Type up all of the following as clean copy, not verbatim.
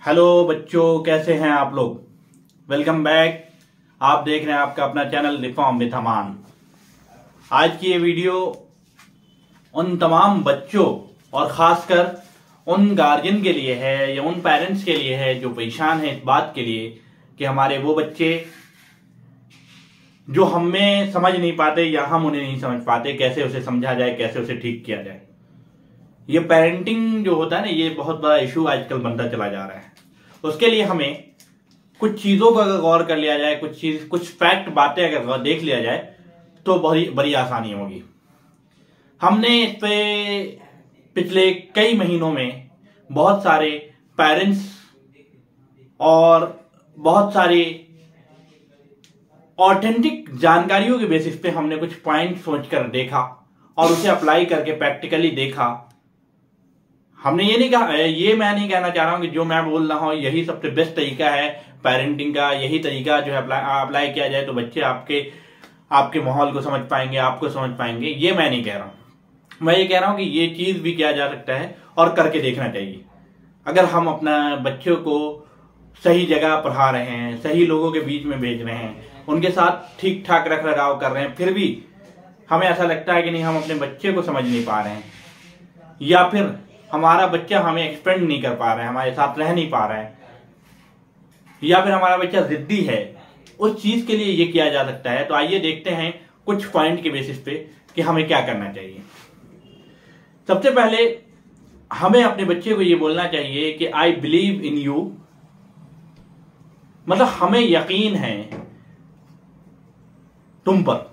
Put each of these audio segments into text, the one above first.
Hello बच्चों, कैसे हैं आप लोग। Welcome back. आप देख रहे हैं आपका अपना चैनल रिफॉर्म विद अमान। आज की ये वीडियो उन तमाम बच्चों और खासकर उन गार्जियन के लिए है या उन पेरेंट्स के लिए है जो परेशान है इस बात के लिए कि हमारे वो बच्चे जो हमें समझ नहीं पाते या हम उन्हें नहीं समझ पाते, कैसे उसे समझा जाए, कैसे उसे ठीक किया जाए। ये पेरेंटिंग जो होता है ना, ये बहुत बड़ा इशू आजकल बनता चला जा रहा है। उसके लिए हमें कुछ चीजों का अगर गौर कर लिया जाए, कुछ फैक्ट बातें अगर देख लिया जाए तो बड़ी आसानी होगी। हमने इस पे पिछले कई महीनों में बहुत सारे पेरेंट्स और बहुत सारे ऑथेंटिक जानकारियों के बेसिस पे हमने कुछ पॉइंट सोचकर देखा और उसे अप्लाई करके प्रैक्टिकली देखा। हमने ये नहीं कहा, ये मैं नहीं कहना चाह रहा हूं कि जो मैं बोल रहा हूं यही सबसे बेस्ट तरीका है पेरेंटिंग का, यही तरीका जो है अप्लाई किया जाए तो बच्चे आपके माहौल को समझ पाएंगे, आपको समझ पाएंगे। ये मैं नहीं कह रहा हूं। मैं ये कह रहा हूं कि ये चीज भी किया जा सकता है और करके देखना चाहिए। अगर हम अपना बच्चों को सही जगह पढ़ा रहे हैं, सही लोगों के बीच में भेज रहे हैं, उनके साथ ठीक ठाक रख रखाव कर रहे हैं, फिर भी हमें ऐसा लगता है कि नहीं, हम अपने बच्चे को समझ नहीं पा रहे हैं या फिर हमारा बच्चा हमें एक्सपेंड नहीं कर पा रहा है, हमारे साथ रह नहीं पा रहा है, या फिर हमारा बच्चा जिद्दी है, उस चीज के लिए ये किया जा सकता है। तो आइए देखते हैं कुछ पॉइंट के बेसिस पे कि हमें क्या करना चाहिए। सबसे पहले हमें अपने बच्चे को ये बोलना चाहिए कि आई बिलीव इन यू, मतलब हमें यकीन है तुम पर,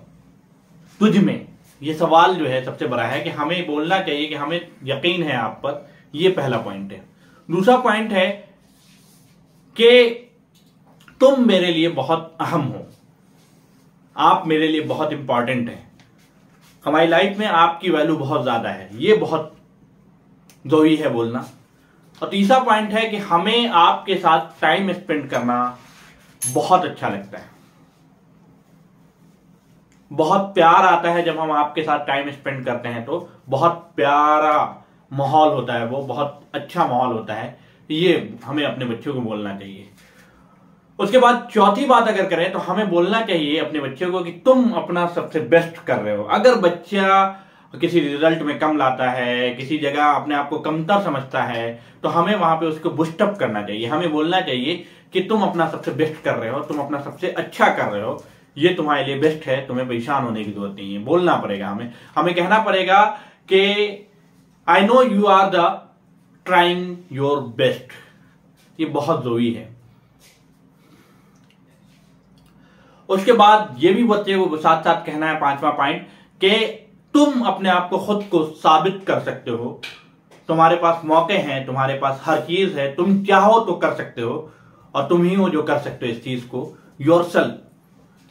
तुझ में। ये सवाल जो है सबसे बड़ा है कि हमें बोलना चाहिए कि हमें यकीन है आप पर। ये पहला पॉइंट है। दूसरा पॉइंट है कि तुम मेरे लिए बहुत अहम हो, आप मेरे लिए बहुत इंपॉर्टेंट हैं, हमारी लाइफ में आपकी वैल्यू बहुत ज्यादा है। ये बहुत जरूरी है बोलना। और तीसरा पॉइंट है कि हमें आपके साथ टाइम स्पेंड करना बहुत अच्छा लगता है। बहुत प्यार आता है जब हम आपके साथ टाइम स्पेंड करते हैं, तो बहुत प्यारा माहौल होता है, वो बहुत अच्छा माहौल होता है। ये हमें अपने बच्चों को बोलना चाहिए। उसके बाद चौथी बात अगर करें तो हमें बोलना चाहिए अपने बच्चों को कि तुम अपना सबसे बेस्ट कर रहे हो। अगर बच्चा किसी रिजल्ट में कम लाता है, किसी जगह अपने आप को कमतर समझता है, तो हमें वहां पे उसको बूस्टअप करना चाहिए। हमें बोलना चाहिए कि तुम अपना सबसे बेस्ट कर रहे हो, तुम अपना सबसे अच्छा कर रहे हो, ये तुम्हारे लिए बेस्ट है, तुम्हें परेशान होने की जरूरत नहीं है। बोलना पड़ेगा हमें कहना पड़ेगा कि I know you are the trying your best. ये बहुत जरूरी है। उसके बाद ये भी बच्चे को साथ साथ कहना है, पांचवा पॉइंट, कि तुम अपने आप को खुद को साबित कर सकते हो, तुम्हारे पास मौके हैं, तुम्हारे पास हर चीज है, तुम चाहो तो कर सकते हो और तुम ही हो जो कर सकते हो इस चीज को। योरसेल्फ,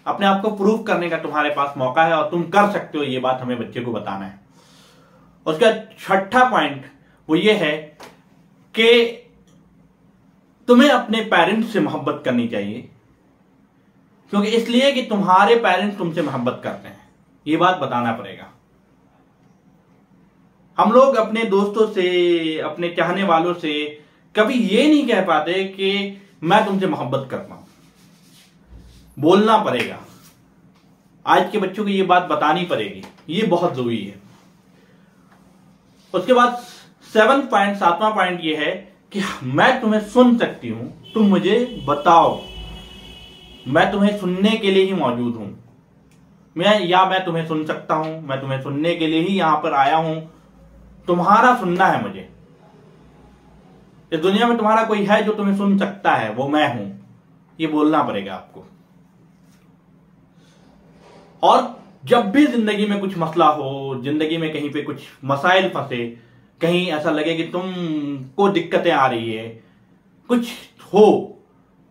अपने आप को प्रूव करने का तुम्हारे पास मौका है और तुम कर सकते हो। ये बात हमें बच्चे को बताना है। उसका छठा पॉइंट वो ये है कि तुम्हें अपने पेरेंट्स से मोहब्बत करनी चाहिए, क्योंकि इसलिए कि तुम्हारे पेरेंट्स तुमसे मोहब्बत करते हैं। ये बात बताना पड़ेगा। हम लोग अपने दोस्तों से, अपने चाहने वालों से कभी ये नहीं कह पाते कि मैं तुमसे मोहब्बत करता हूं। बोलना पड़ेगा। आज के बच्चों को ये बात बतानी पड़ेगी। ये बहुत जरूरी है। उसके बाद सातवां पॉइंट ये है कि मैं तुम्हें सुन सकती हूं, तुम मुझे बताओ, मैं तुम्हें सुनने के लिए ही मौजूद हूं। मैं तुम्हें सुन सकता हूं, मैं तुम्हें सुनने के लिए ही यहां पर आया हूं। तुम्हारा सुनना है मुझे। इस दुनिया में तुम्हारा कोई है जो तुम्हें सुन सकता है, वो मैं हूं। ये बोलना पड़ेगा आपको। और जब भी जिंदगी में कुछ मसला हो, जिंदगी में कहीं पे कुछ मसाइल फंसे, कहीं ऐसा लगे कि तुमको दिक्कतें आ रही है, कुछ हो,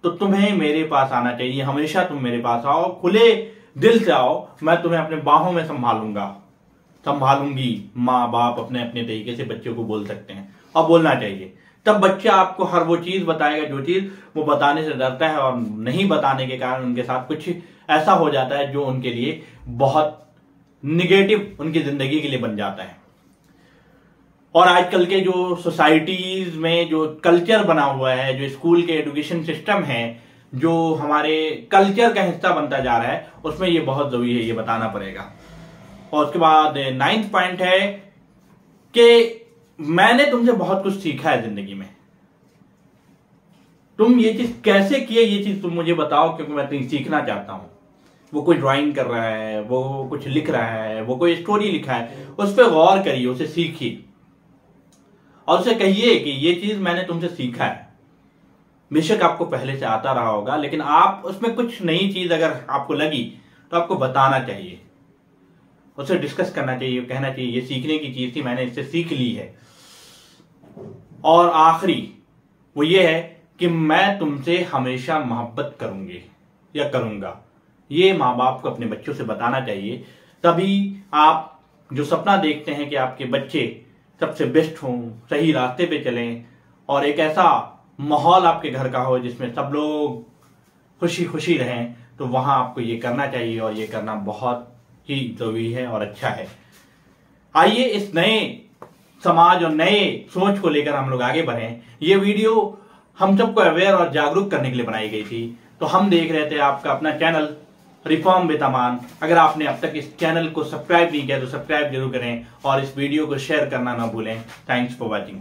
तो तुम्हें मेरे पास आना चाहिए। हमेशा तुम मेरे पास आओ, खुले दिल से आओ। मैं तुम्हें अपने बाहों में संभालूंगी। माँ बाप अपने अपने तरीके से बच्चों को बोल सकते हैं और बोलना चाहिए। तब बच्चा आपको हर वो चीज बताएगा जो चीज वो बताने से डरता है, और नहीं बताने के कारण उनके साथ कुछ ऐसा हो जाता है जो उनके लिए बहुत निगेटिव उनकी जिंदगी के लिए बन जाता है। और आजकल के जो सोसाइटीज में जो कल्चर बना हुआ है, जो स्कूल के एजुकेशन सिस्टम है, जो हमारे कल्चर का हिस्सा बनता जा रहा है, उसमें ये बहुत जरूरी है, ये बताना पड़ेगा। और उसके बाद 9th पॉइंट है कि मैंने तुमसे बहुत कुछ सीखा है जिंदगी में। तुम ये चीज कैसे किए, ये चीज तुम मुझे बताओ, क्योंकि मैं तुम्हें सीखना चाहता हूं। वो कोई ड्राइंग कर रहा है, वो कुछ लिख रहा है, वो कोई स्टोरी लिखा है, उस पर गौर करिए, उसे सीखिए और उसे कहिए कि ये चीज मैंने तुमसे सीखा है। बेशक आपको पहले से आता रहा होगा, लेकिन आप उसमें कुछ नई चीज अगर आपको लगी तो आपको बताना चाहिए, उसे डिस्कस करना चाहिए, कहना चाहिए ये सीखने की चीज थी, मैंने इससे सीख ली है। और आखिरी वो ये है कि मैं तुमसे हमेशा मोहब्बत करूंगी या करूंगा। ये माँ बाप को अपने बच्चों से बताना चाहिए, तभी आप जो सपना देखते हैं कि आपके बच्चे सबसे बेस्ट हों, सही रास्ते पे चलें और एक ऐसा माहौल आपके घर का हो जिसमें सब लोग खुशी खुशी रहें, तो वहां आपको ये करना चाहिए और ये करना बहुत ही जरूरी है और अच्छा है। आइए इस नए समाज और नए सोच को लेकर हम लोग आगे बढ़ें। ये वीडियो हम सबको अवेयर और जागरूक करने के लिए बनाई गई थी। तो हम देख रहे थे आपका अपना चैनल रिफॉर्म विद अमान। अगर आपने अब तक इस चैनल को सब्सक्राइब नहीं किया तो सब्सक्राइब जरूर करें और इस वीडियो को शेयर करना ना भूलें। Thanks for watching.